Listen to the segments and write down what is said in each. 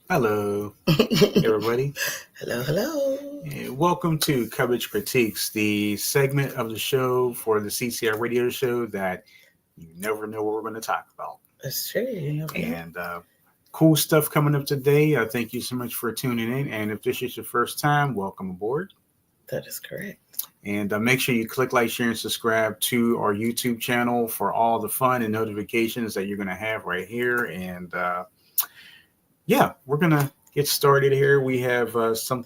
Hello, everybody. Hello, hello. And welcome to Cubbage Critiques, the segment of the show for the CCR radio show that you never know what we're going to talk about. That's true. You never know. And cool stuff coming up today. Thank you so much for tuning in. And if this is your first time, welcome aboard. That is correct. And make sure you click like, share, and subscribe to our YouTube channel for all the fun and notifications that you're going to have right here. And yeah, we're gonna get started here. We have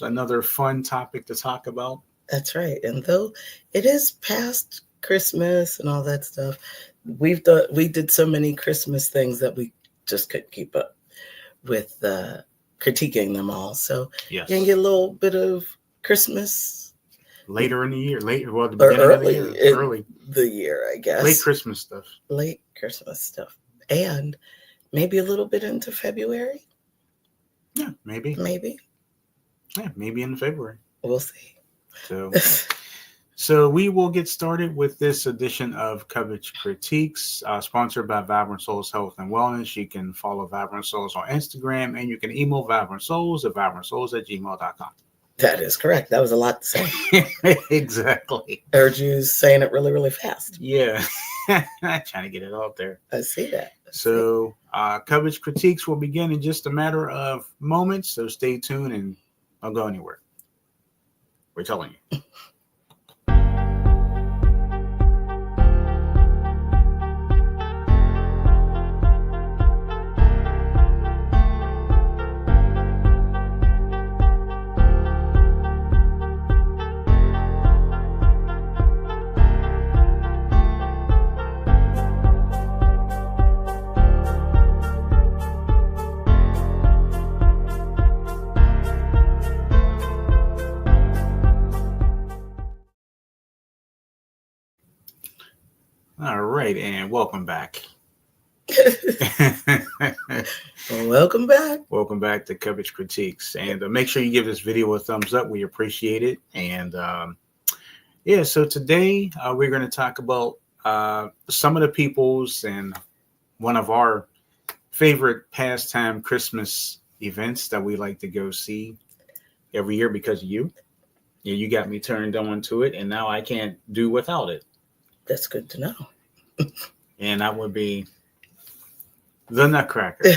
another fun topic to talk about. That's right. And though it is past Christmas and all that stuff, we did so many Christmas things that we just couldn't keep up with critiquing them all. So Yes, you can get a little bit of Christmas later in the year, well, the or beginning of the early year, in early, the year, I guess. late Christmas stuff, And maybe a little bit into February. Yeah, maybe. Yeah, maybe in February. We'll see. So we will get started with this edition of Cubbage Critiques, sponsored by Vibrant Souls Health and Wellness. You can follow Vibrant Souls on Instagram, and you can email Vibrant Souls at vibrantsouls@gmail.com. That is correct. That was a lot to say. Exactly. I heard you saying it really, really fast. Yeah. Trying to get it out there. I see that. So Cubbage Critiques will begin in just a matter of moments, so stay tuned and don't go anywhere. We're telling you. All right, and welcome back. Welcome back. Welcome back to Cubbage Critiques. And make sure you give this video a thumbs up. We appreciate it. And yeah, so today we're going to talk about some of the people's and one of our favorite pastime Christmas events that we like to go see every year because of you. Yeah, you got me turned on to it, and now I can't do without it. That's good to know. And that would be the Nutcracker.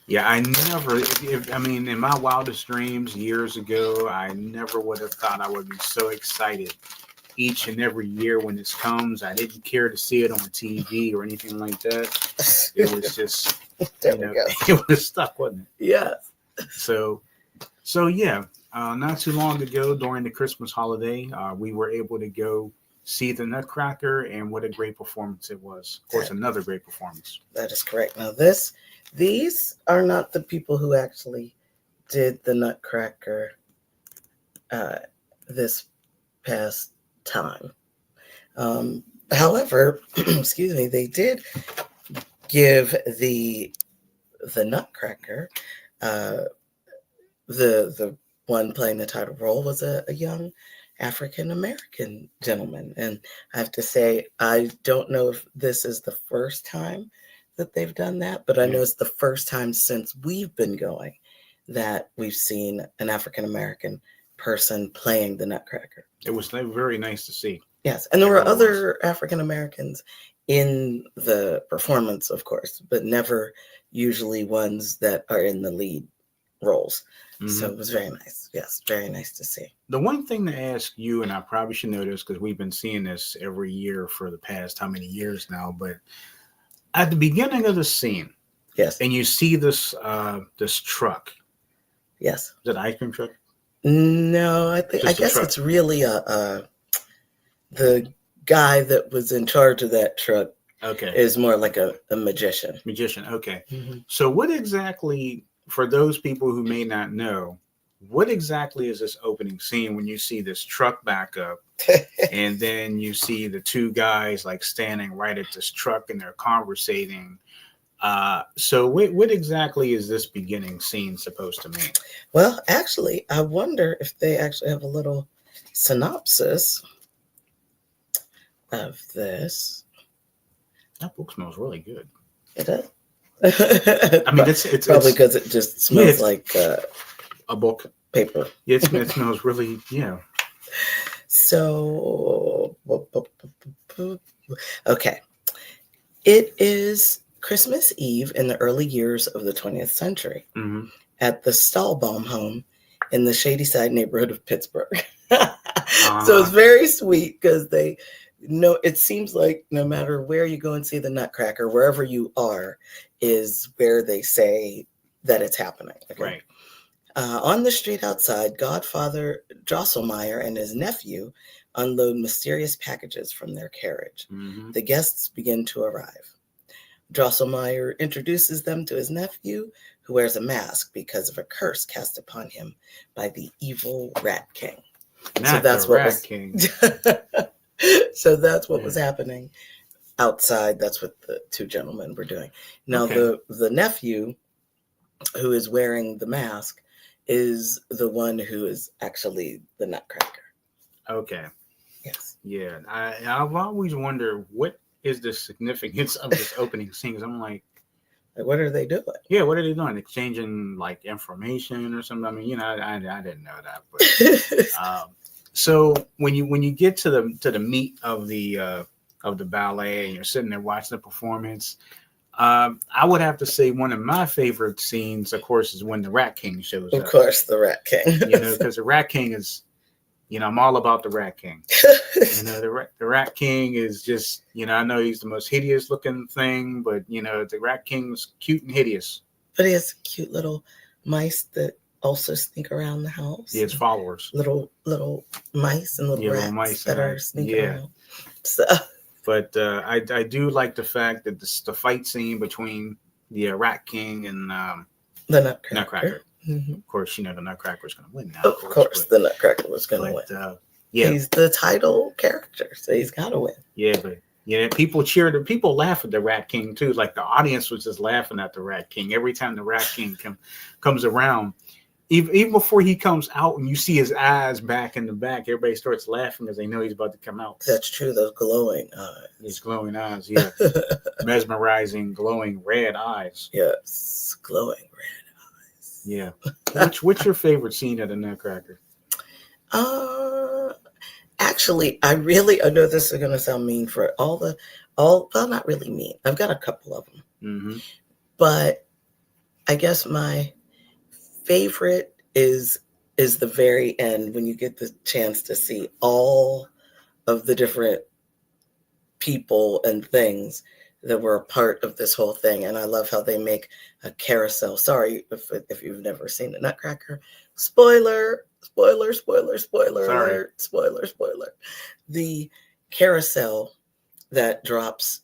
Yeah, I never, in my wildest dreams years ago, I never would have thought I would be so excited each and every year when this comes. I didn't care to see it on TV or anything like that. It was just, it was stuck, wasn't it? Yeah. So yeah, not too long ago during the Christmas holiday, we were able to go see the Nutcracker, and what a great performance it was. Of course, another great performance. That is correct. Now, these are not the people who actually did the Nutcracker this past time. However, excuse me, they did give the Nutcracker, the one playing the title role was a young African-American gentleman. And I have to say, I don't know if this is the first time that they've done that, but I know it's the first time since we've been going that we've seen an African-American person playing the Nutcracker. It was very nice to see. Yes, and there were other African-Americans in the performance, of course, but never usually ones that are in the lead roles. Mm-hmm. So it was very nice. Yes, very nice to see. The one thing to ask you, and I probably should know this because we've been seeing this every year for the past how many years now, but at the beginning of the scene, yes, and you see this this truck. Yes. Is it an ice cream truck? No, I guess it's really the guy that was in charge of that truck. Okay. Is more like a magician. Magician, okay. Mm-hmm. So what exactly, for those people who may not know, what exactly is this opening scene when you see this truck back up and then you see the two guys like standing right at this truck and they're conversating? So what exactly is this beginning scene supposed to mean? Well, actually, I wonder if they actually have a little synopsis of this. That book smells really good. It does. I mean, it's probably because it just smells like a book paper. It smells really, yeah. So, okay. It is Christmas Eve in the early years of the 20th century Mm-hmm. at the Stahlbaum home in the Shadyside neighborhood of Pittsburgh. So it's very sweet because they know, it seems like no matter where you go and see the Nutcracker, wherever you are, is where they say that it's happening. Okay? Right. On the street outside, Godfather Drosselmeyer and his nephew unload mysterious packages from their carriage. Mm-hmm. The guests begin to arrive. Drosselmeyer introduces them to his nephew, who wears a mask because of a curse cast upon him by the evil Rat King. So that's what was King. So that's what was happening outside. That's what the two gentlemen were doing. Now the nephew, who is wearing the mask, is the one who is actually the Nutcracker. Okay. Yes. Yeah. I've always wondered what is the significance of this opening scene. I'm like, what are they doing? Yeah, what are they doing? Exchanging like information or something? I mean, you know, I didn't know that. But so when you get to the meat of the ballet and you're sitting there watching the performance, I would have to say one of my favorite scenes, of course, is when the Rat King shows up. Of course, the Rat King. You know, because the Rat King is, you know, I'm all about the Rat King. You know, the Rat King is just, you know, I know he's the most hideous looking thing, but, you know, the Rat King's cute and hideous. But he has cute little mice that also sneak around the house. Yeah, it's followers. Little mice and little rats mice that are sneaking around. So. But I do like the fact that the fight scene between the Rat King and the Nutcracker. Mm-hmm. Of course, you know, the Nutcracker's going to win now. Of course, the Nutcracker was going to win. Yeah. He's the title character, so he's got to win. Yeah, but people cheered. People laugh at the Rat King, too. Like, the audience was just laughing at the Rat King. Every time the Rat King comes around, even before he comes out and you see his eyes back in the back, everybody starts laughing because they know he's about to come out. That's true. Those glowing eyes. His glowing eyes, yeah. Mesmerizing, glowing red eyes. Yes, glowing red eyes. Yeah. What's your favorite scene of the Nutcracker? Actually, I know this is going to sound mean for well, not really mean. I've got a couple of them. Mm-hmm. But I guess my favorite is the very end when you get the chance to see all of the different people and things that were a part of this whole thing. And I love how they make a carousel. Sorry if you've never seen the Nutcracker. Spoiler alert. Spoiler. The carousel that drops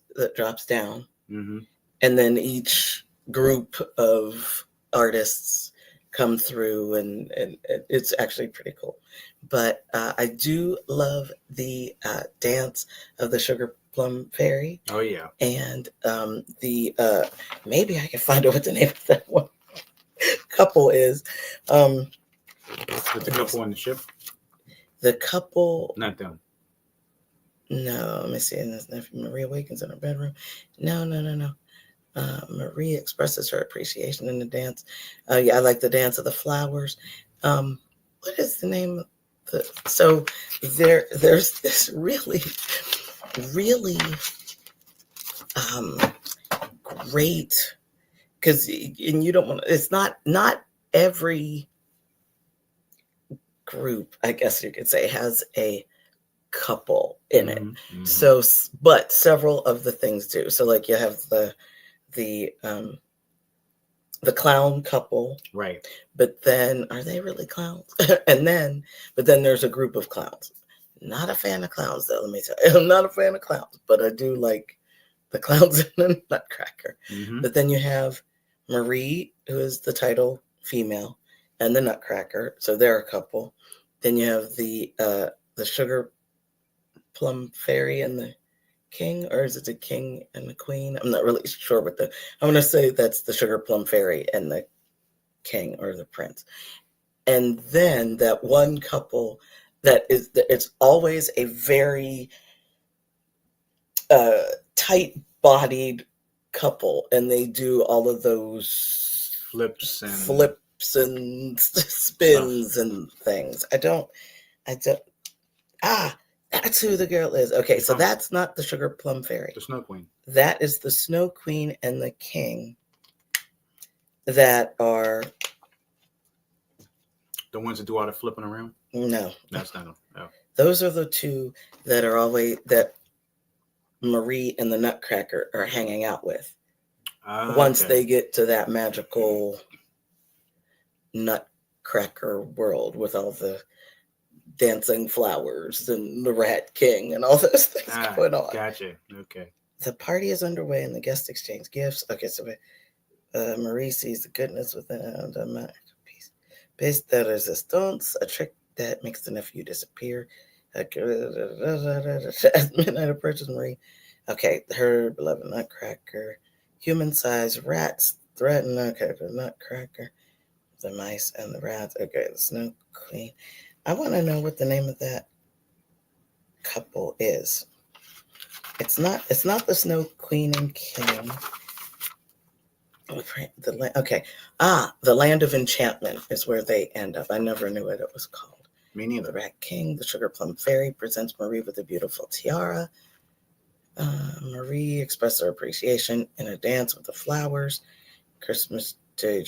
down. Mm-hmm. And then each group of artists come through and it's actually pretty cool. But I do love the dance of the Sugar Plum Fairy. Oh yeah. And the maybe I can find out what the name of that one couple is. With the couple on the ship? The couple. Not them. No, let me see. And Marie awakens in her bedroom. No. Marie expresses her appreciation in the dance. Yeah, I like the dance of the flowers. What is the name of so there's this really great, because and you don't want to, it's not every group, I guess you could say, has a couple in it. Mm-hmm. So, but several of the things do. So like you have the clown couple, right? But then, are they really clowns? But then there's a group of clowns. Not a fan of clowns, though. Let me tell you, I'm not a fan of clowns, but I do like the clowns in the Nutcracker. Mm-hmm. But then you have Marie, who is the title female, and the Nutcracker. So they're a couple. Then you have the Sugar Plum Fairy and the King, or is it the King and the Queen? I'm not really sure, but I'm going to say that's the Sugar Plum Fairy and the King or the Prince. And then that one couple it's always a very tight-bodied couple, and they do all of those flips and spins stuff. and things. I don't. That's who the girl is. Okay, so that's not the Sugar Plum Fairy. The Snow Queen. That is the Snow Queen and the King that are... The ones that do all the flipping around? No. That's not them. No. Those are the two that are always... that Marie and the Nutcracker are hanging out with. Once they get to that magical Nutcracker world with all the dancing flowers and the Rat King and all those things going on. Gotcha. Okay. The party is underway and the guests exchange gifts. Okay, so Marie sees the goodness within the masterpiece. Base de resistance, a trick that makes the nephew disappear. At midnight approaches Marie. Okay, her beloved Nutcracker. Human-sized rats threaten Nutcracker. The mice and the rats. Okay, the Snow Queen. I want to know what the name of that couple is. It's not the Snow Queen and King. Okay. The Land of Enchantment is where they end up. I never knew what it was called. Me neither. The Rat King, the Sugar Plum Fairy presents Marie with a beautiful tiara. Marie expressed her appreciation in a dance with the flowers. Christmas Day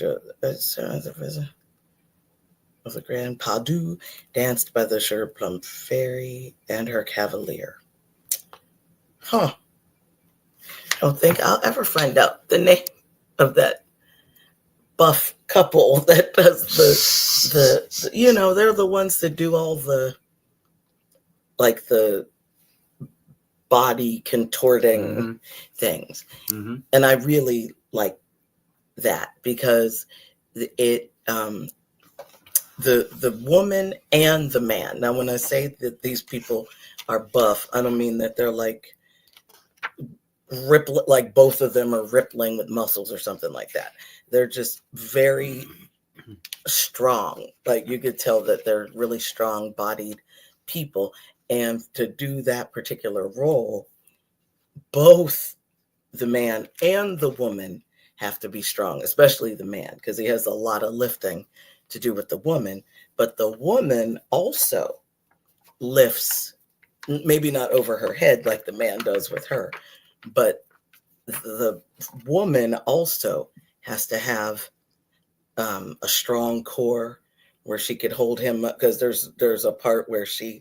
of the Grand Pas Doux, danced by the Sugar Plum Fairy and her cavalier. I don't think I'll ever find out the name of that buff couple that does the they're the ones that do all the body contorting things. And I really like that because it the woman and the man. Now, when I say that these people are buff, I don't mean that they're like both of them are rippling with muscles or something like that. They're just very strong. Like you could tell that they're really strong-bodied people. And to do that particular role, both the man and the woman have to be strong, especially the man, because he has a lot of lifting to do with the woman. But the woman also lifts, maybe not over her head like the man does with her, but the woman also has to have a strong core where she could hold him up, because there's a part where she's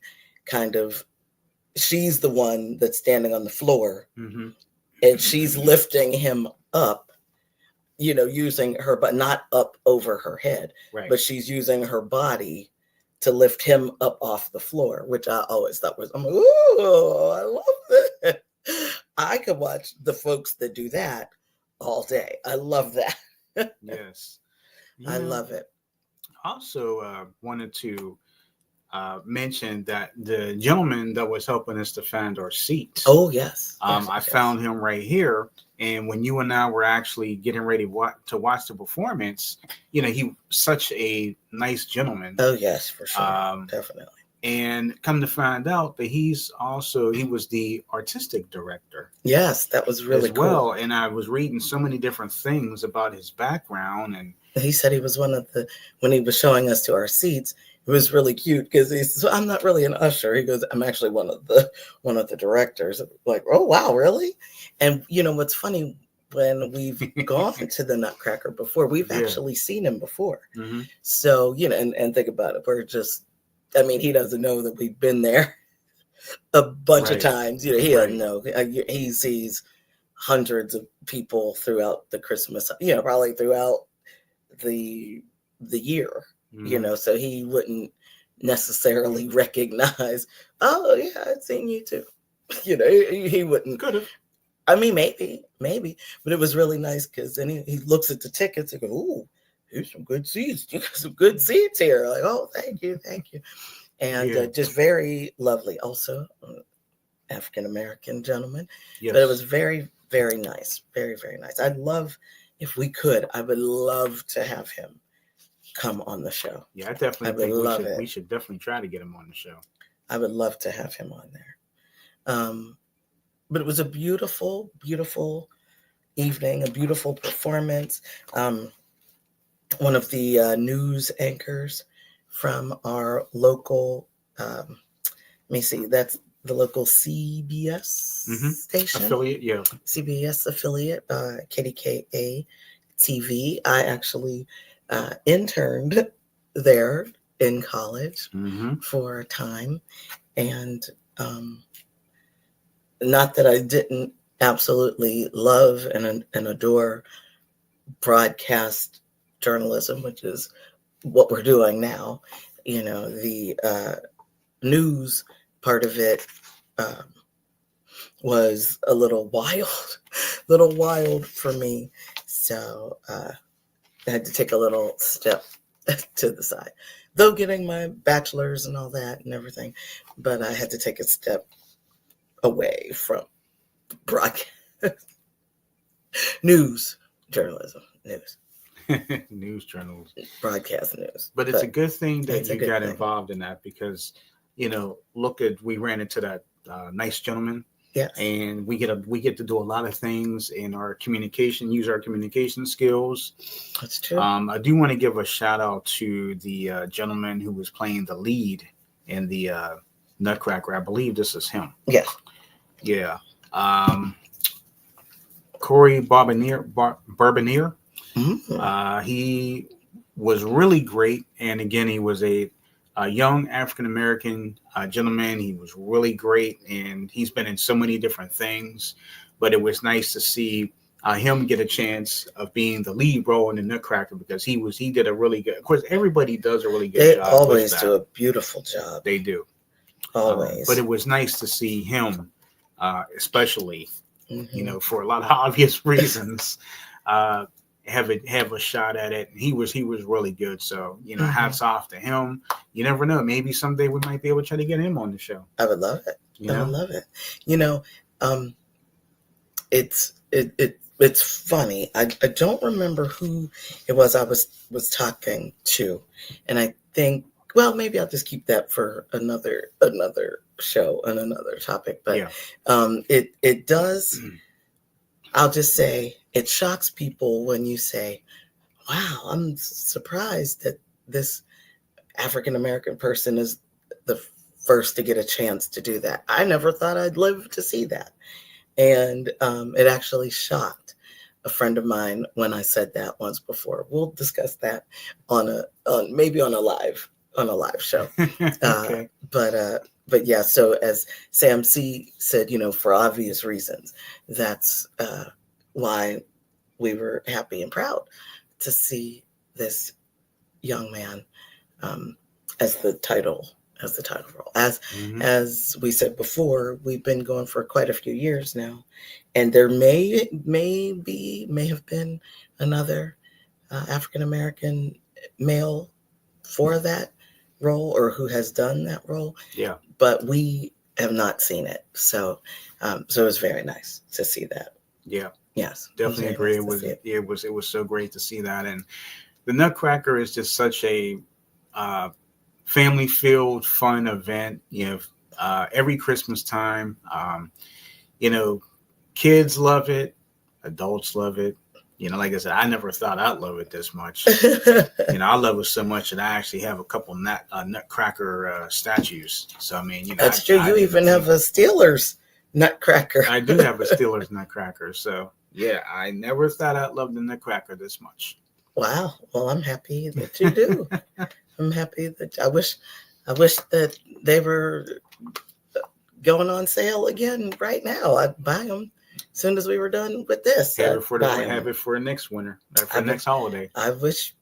the one that's standing on the floor, and she's lifting him up, using her, but not up over her head, right. But she's using her body to lift him up off the floor, which I always thought was, I'm like, ooh, I love that. I could watch the folks that do that all day. I love that. Yes. I love it. Also wanted to mention that the gentleman that was helping us to find our seats. Oh, yes. I found him right here. And when you and I were actually getting ready to watch the performance, he such a nice gentleman. Oh, yes, for sure. Definitely. And come to find out that he was the artistic director. Yes, that was really cool. Well, and I was reading so many different things about his background, and he said he was when he was showing us to our seats, it was really cute because he says, I'm not really an usher. He goes, I'm actually one of the directors. Like, oh wow, really? And what's funny, when we've gone to the Nutcracker before, we've actually seen him before. So, and think about it. We're just, he doesn't know that we've been there a bunch of times. He doesn't know. He sees hundreds of people throughout the Christmas, probably throughout the year, so he wouldn't necessarily recognize, oh yeah, I've seen you too. He wouldn't. Could have. Maybe, but it was really nice because then he looks at the tickets and goes, ooh, here's some good seats. You got some good seats here. Like, oh, thank you. And just very lovely. Also, African-American gentleman. Yes. But it was very, very nice. Very, very nice. I would love to have him come on the show. Yeah, I definitely think we should definitely try to get him on the show. I would love to have him on there. But it was a beautiful, beautiful evening, a beautiful performance. One of the news anchors from our local, let me see, that's the local CBS station. Affiliate, yeah. CBS affiliate, KDKA TV. I actually interned there in college for a time. And not that I didn't absolutely love and adore broadcast journalism, which is what we're doing now. You know, the news part of it was a little wild for me. So I had to take a little step to the side, though getting my bachelor's and all that and everything. But I had to take a step away from broadcast news journalism, news journals, broadcast news. But it's a good thing that you got involved in that, because we ran into that nice gentleman. Yes. And we get to do a lot of things in our communication, use our communication skills. That's true. I do want to give a shout out to the gentleman who was playing the lead in the Nutcracker. I believe this is him. Yes. Yeah. Corey Bourbonier. He was really great. And again, he was a young African-American gentleman. He was really great, and he's been in so many different things, but it was nice to see him get a chance of being the lead role in the Nutcracker, because he did a really good, of course, everybody does a really good job. They always do a beautiful job. They do. Always. But it was nice to see him, especially, for a lot of obvious reasons, have a shot at it. He was really good. So, hats off to him. You never know. Maybe someday we might be able to try to get him on the show. I would love it. I would love it. It's funny. I don't remember who it was I was talking to. And I think, well, maybe I'll just keep that for another show and another topic. But it does, I'll just say, it shocks people when you say, wow, I'm surprised that this African-American person is the first to get a chance to do that. I never thought I'd live to see that. And it actually shocked a friend of mine when I said that once before. We'll discuss that maybe on a live show. Okay. But yeah, so as samc said, for obvious reasons, that's why we were happy and proud to see this young man as the title role. As we said before, we've been going for quite a few years now, and there may have been another African American male for that role, or who has done that role. Yeah. But we have not seen it, so it was very nice to see that. Yeah. Yes, definitely agree. It was so great to see that. And the Nutcracker is just such a family-filled, fun event. Every Christmas time, kids love it, adults love it. Like I said, I never thought I'd love it this much. I love it so much that I actually have a couple Nutcracker statues. So I mean, that's true. You even have a Steelers Nutcracker. I do have a Steelers Nutcracker. So yeah, I never thought I'd love the Nutcracker this much. Wow. Well, I'm happy that you do. I'm happy that I wish that they were going on sale again right now. I'd buy them as soon as we were done with this. Have it for next winter, next holiday. I wish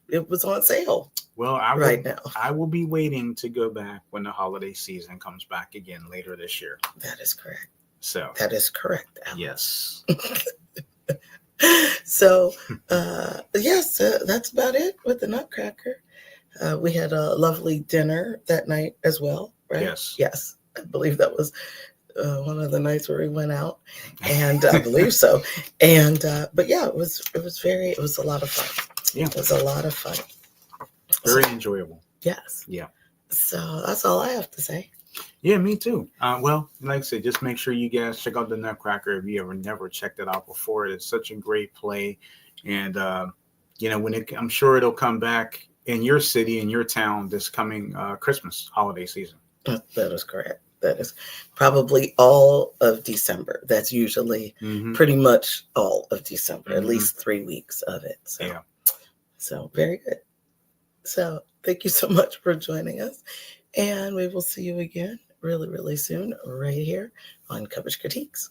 it was on sale. Well, now. I will be waiting to go back when the holiday season comes back again later this year. That is correct. So that is correct, Alan. Yes. So, yes, that's about it with the Nutcracker. We had a lovely dinner that night as well, right? Yes. Yes, I believe that was one of the nights where we went out, and I believe so. And but yeah, it was a lot of fun. Yeah, it was a lot of fun. Very enjoyable. Yes. Yeah. So that's all I have to say. Yeah, me too. Well, like I said, just make sure you guys check out the Nutcracker if you ever never checked it out before. It's such a great play, and I'm sure it'll come back in your city, in your town, this coming Christmas holiday season. That is correct. That is probably all of December. That's usually Hmm. pretty much all of December, at Hmm. least 3 weeks of it. Yeah. So very good. So thank you so much for joining us. And we will see you again really, really soon, right here on Cubbage Critiques.